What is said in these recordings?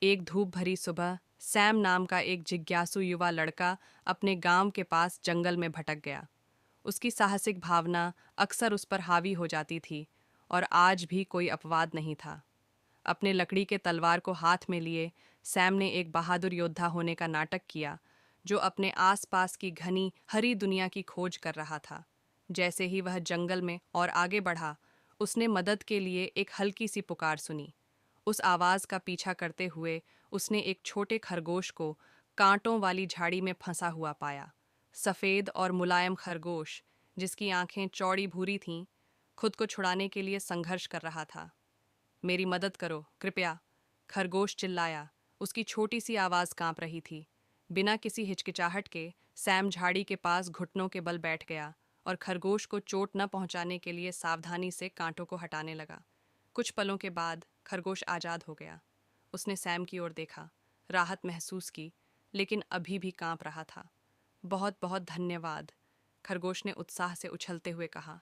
एक धूप भरी सुबह सैम नाम का एक जिज्ञासु युवा लड़का अपने गांव के पास जंगल में भटक गया। उसकी साहसिक भावना अक्सर उस पर हावी हो जाती थी और आज भी कोई अपवाद नहीं था। अपने लकड़ी के तलवार को हाथ में लिए सैम ने एक बहादुर योद्धा होने का नाटक किया, जो अपने आसपास की घनी हरी दुनिया की खोज कर रहा था। जैसे ही वह जंगल में और आगे बढ़ा, उसने मदद के लिए एक हल्की सी पुकार सुनी। उस आवाज का पीछा करते हुए उसने एक छोटे खरगोश को कांटों वाली झाड़ी में फंसा हुआ पाया। सफेद और मुलायम खरगोश, जिसकी आंखें चौड़ी भूरी थीं, खुद को छुड़ाने के लिए संघर्ष कर रहा था। मेरी मदद करो, कृपया, खरगोश चिल्लाया। उसकी छोटी सी आवाज कांप रही थी। बिना किसी हिचकिचाहट के सैम झाड़ी के पास घुटनों के बल बैठ गया और खरगोश को चोट न पहुंचाने के लिए सावधानी से कांटों को हटाने लगा। कुछ पलों के बाद खरगोश आज़ाद हो गया। उसने सैम की ओर देखा, राहत महसूस की, लेकिन अभी भी कांप रहा था। बहुत बहुत धन्यवाद, खरगोश ने उत्साह से उछलते हुए कहा।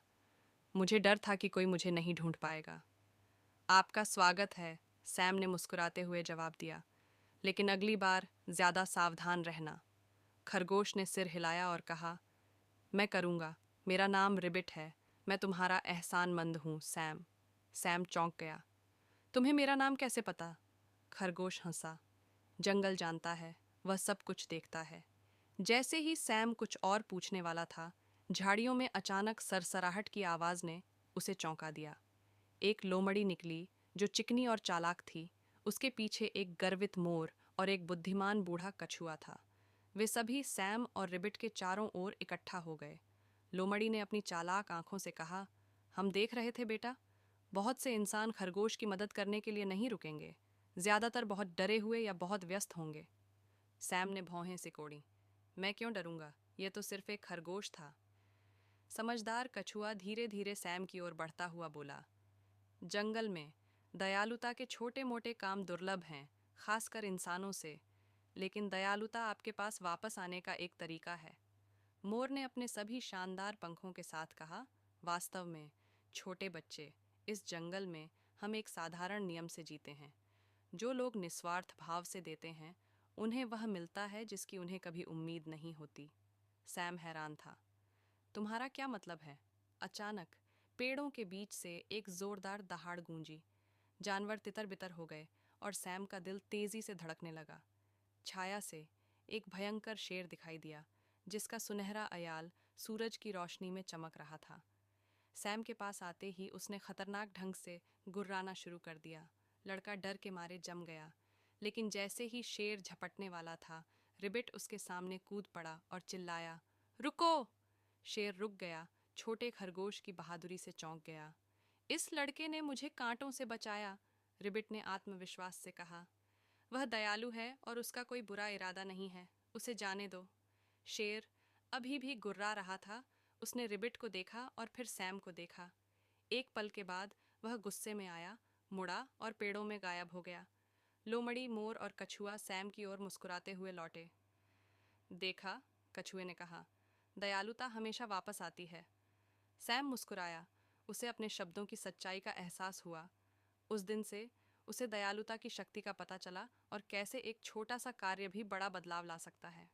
मुझे डर था कि कोई मुझे नहीं ढूंढ पाएगा। आपका स्वागत है, सैम ने मुस्कुराते हुए जवाब दिया, लेकिन अगली बार ज्यादा सावधान रहना। खरगोश ने सिर हिलाया और कहा, मैं करूँगा। मेरा नाम रिबिट है। मैं तुम्हारा एहसानमंद हूँ, सैम। सैम चौंक गया। तुम्हें मेरा नाम कैसे पता? खरगोश हंसा। जंगल जानता है, वह सब कुछ देखता है। जैसे ही सैम कुछ और पूछने वाला था, झाड़ियों में अचानक सरसराहट की आवाज ने उसे चौंका दिया। एक लोमड़ी निकली, जो चिकनी और चालाक थी। उसके पीछे एक गर्वित मोर और एक बुद्धिमान बूढ़ा कछुआ था। वे सभी सैम और रिबिट के चारों ओर इकट्ठा हो गए। लोमड़ी ने अपनी चालाक आंखों से कहा, हम देख रहे थे बेटा, बहुत से इंसान खरगोश की मदद करने के लिए नहीं रुकेंगे। ज्यादातर बहुत डरे हुए या बहुत व्यस्त होंगे। सैम ने भौहें सिकोड़ी। मैं क्यों डरूंगा, यह तो सिर्फ एक खरगोश था। समझदार कछुआ धीरे धीरे सैम की ओर बढ़ता हुआ बोला, जंगल में दयालुता के छोटे मोटे काम दुर्लभ हैं, खासकर इंसानों से, लेकिन दयालुता आपके पास वापस आने का एक तरीका है। मोर ने अपने सभी शानदार पंखों के साथ कहा, वास्तव में छोटे बच्चे, इस जंगल में हम एक साधारण नियम से जीते हैं। जो लोग निस्वार्थ भाव से देते हैं, उन्हें वह मिलता है जिसकी उन्हें कभी उम्मीद नहीं होती। सैम हैरान था। तुम्हारा क्या मतलब है? अचानक पेड़ों के बीच से एक जोरदार दहाड़ गूंजी। जानवर तितर बितर हो गए और सैम का दिल तेजी से धड़कने लगा। छाया से एक भयंकर शेर दिखाई दिया, जिसका सुनहरा अयाल सूरज की रोशनी में चमक रहा था। सैम के पास आते ही उसने खतरनाक ढंग से गुर्राना शुरू कर दिया। लड़का डर के मारे जम गया, लेकिन जैसे ही शेर झपटने वाला था, रिबिट उसके सामने कूद पड़ा और चिल्लाया, रुको! शेर रुक गया, छोटे खरगोश की बहादुरी से चौंक गया। इस लड़के ने मुझे कांटों से बचाया, रिबिट ने आत्मविश्वास से कहा। वह दयालु है और उसका कोई बुरा इरादा नहीं है, उसे जाने दो। शेर अभी भी गुर्रा रहा था। उसने रिबिट को देखा और फिर सैम को देखा। एक पल के बाद वह गुस्से में आया, मुड़ा और पेड़ों में गायब हो गया। लोमड़ी, मोर और कछुआ सैम की ओर मुस्कुराते हुए लौटे। देखा, कछुए ने कहा, दयालुता हमेशा वापस आती है। सैम मुस्कुराया। उसे अपने शब्दों की सच्चाई का एहसास हुआ। उस दिन से उसे दयालुता की शक्ति का पता चला और कैसे एक छोटा सा कार्य भी बड़ा बदलाव ला सकता है।